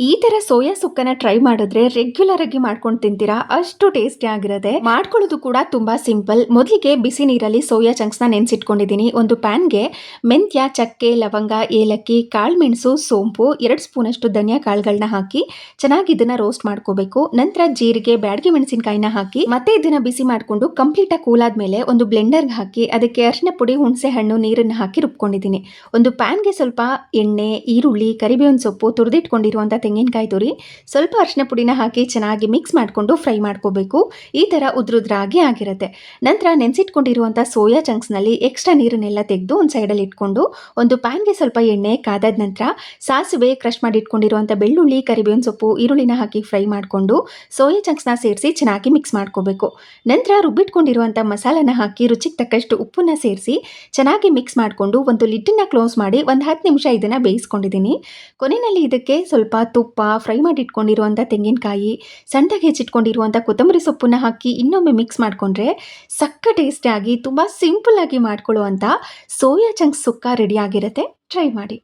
ಈ ತರ soya ಸುಕ್ಕನ್ನ try ಮಾಡಿದ್ರೆ ರೆಗ್ಯುಲರ್ ಆಗಿ ಮಾಡ್ಕೊಂಡು ತಿಂತೀರಾ, ಅಷ್ಟು ಟೇಸ್ಟಿ ಆಗಿರುತ್ತೆ. ಮಾಡ್ಕೊಳ್ಳೋದು ಕೂಡ ತುಂಬಾ ಸಿಂಪಲ್. ಮೊದಲಿಗೆ ಬಿಸಿ ನೀರಲ್ಲಿ ಸೋಯಾ ಚಂಕ್ಸ್ನ ನೆನೆಸಿಟ್ಕೊಂಡಿದ್ದೀನಿ. ಒಂದು ಪ್ಯಾನ್ಗೆ ಮೆಂತ್ಯ, ಚಕ್ಕೆ, ಲವಂಗ, ಏಲಕ್ಕಿ, ಕಾಳುಮೆಣಸು, ಸೋಂಪು, 2 ಸ್ಪೂನ್ ಅಷ್ಟು ಧನಿಯಾ ಕಾಳುಗಳನ್ನ ಹಾಕಿ ಚೆನ್ನಾಗಿ ಇದನ್ನ ರೋಸ್ಟ್ ಮಾಡ್ಕೋಬೇಕು. ನಂತರ ಜೀರಿಗೆ, ಬ್ಯಾಡಗಿ ಮೆಣಸಿನಕಾಯಿನ ಹಾಕಿ ಮತ್ತೆ ಇದನ್ನ ಬಿಸಿ ಮಾಡಿಕೊಂಡು ಕಂಪ್ಲೀಟ್ ಆಗಿ ಕೂಲ್ ಆದ್ಮೇಲೆ ಒಂದು ಬ್ಲೆಂಡರ್ಗೆ ಹಾಕಿ ಅದಕ್ಕೆ ಅರಿಶಿನ ಪುಡಿ, ಹುಣಸೆ ಹಣ್ಣು, ನೀರನ್ನು ಹಾಕಿ ರುಬ್ಕೊಂಡಿದ್ದೀನಿ. ಒಂದು ಪ್ಯಾನ್ಗೆ ಸ್ವಲ್ಪ ಎಣ್ಣೆ, ಈರುಳ್ಳಿ, ಕರಿಬೇವಿನ ಸೊಪ್ಪು, ತುರಿದಿಟ್ಕೊಂಡಿರುವಂಥ ತೆಂಗಿನಕಾಯಿ ತುರಿ, ಸ್ವಲ್ಪ ಅರಿಶಿನ ಪುಡಿನ ಹಾಕಿ ಚೆನ್ನಾಗಿ ಮಿಕ್ಸ್ ಮಾಡಿಕೊಂಡು ಫ್ರೈ ಮಾಡ್ಕೋಬೇಕು. ಈ ಥರ ಉದ್ರುದ್ರಾಗಿ ಆಗಿರುತ್ತೆ. ನಂತರ ನೆನೆಸಿಟ್ಕೊಂಡಿರುವಂಥ ಸೋಯಾ ಚಂಕ್ಸ್ನಲ್ಲಿ ಎಕ್ಸ್ಟ್ರಾ ನೀರನ್ನೆಲ್ಲ ತೆಗೆದು ಒಂದು ಸೈಡಲ್ಲಿ ಇಟ್ಕೊಂಡು ಒಂದು ಪ್ಯಾನ್ಗೆ ಸ್ವಲ್ಪ ಎಣ್ಣೆ ಕಾದಾದ ನಂತರ ಸಾಸಿವೆ, ಕ್ರಷ್ ಮಾಡಿ ಇಟ್ಕೊಂಡಿರುವಂಥ ಬೆಳ್ಳುಳ್ಳಿ, ಕರಿಬೇವಿನ ಸೊಪ್ಪು, ಈರುಳ್ಳಿನ ಹಾಕಿ ಫ್ರೈ ಮಾಡಿಕೊಂಡು ಸೋಯಾ ಚಂಕ್ಸ್ನ ಸೇರಿಸಿ ಚೆನ್ನಾಗಿ ಮಿಕ್ಸ್ ಮಾಡ್ಕೋಬೇಕು. ನಂತರ ರುಬ್ಬಿಟ್ಕೊಂಡಿರುವಂಥ ಮಸಾಲನ ಹಾಕಿ ರುಚಿಗೆ ತಕ್ಕಷ್ಟು ಉಪ್ಪನ್ನ ಸೇರಿಸಿ ಚೆನ್ನಾಗಿ ಮಿಕ್ಸ್ ಮಾಡಿಕೊಂಡು ಒಂದು ಲಿಡ್ಡನ್ನ ಕ್ಲೋಸ್ ಮಾಡಿ ಒಂದು 10 ನಿಮಿಷ ಇದನ್ನು ಬೇಯಿಸ್ಕೊಂಡಿದ್ದೀನಿ. ಕೊನೆಯಲ್ಲಿ ಇದಕ್ಕೆ ಸ್ವಲ್ಪ ತುಪ್ಪ, ಫ್ರೈ ಮಾಡಿ ಇಟ್ಕೊಂಡಿರುವಂಥ ತೆಂಗಿನಕಾಯಿ, ಸಣ್ಣದಾಗಿ ಹೆಚ್ಚಿಟ್ಕೊಂಡಿರುವಂಥ ಕೊತ್ತಂಬರಿ ಸೊಪ್ಪನ್ನ ಹಾಕಿ ಇನ್ನೊಮ್ಮೆ ಮಿಕ್ಸ್ ಮಾಡಿಕೊಂಡ್ರೆ ಸಕ್ಕ ಟೇಸ್ಟಿಯಾಗಿ ತುಂಬ ಸಿಂಪಲ್ ಆಗಿ ಮಾಡ್ಕೊಳ್ಳುವಂಥ ಸೋಯಾ ಚಂಕ್ಸ್ ಸುಕ್ಕ ರೆಡಿ ಆಗಿರುತ್ತೆ. ಟ್ರೈ ಮಾಡಿ.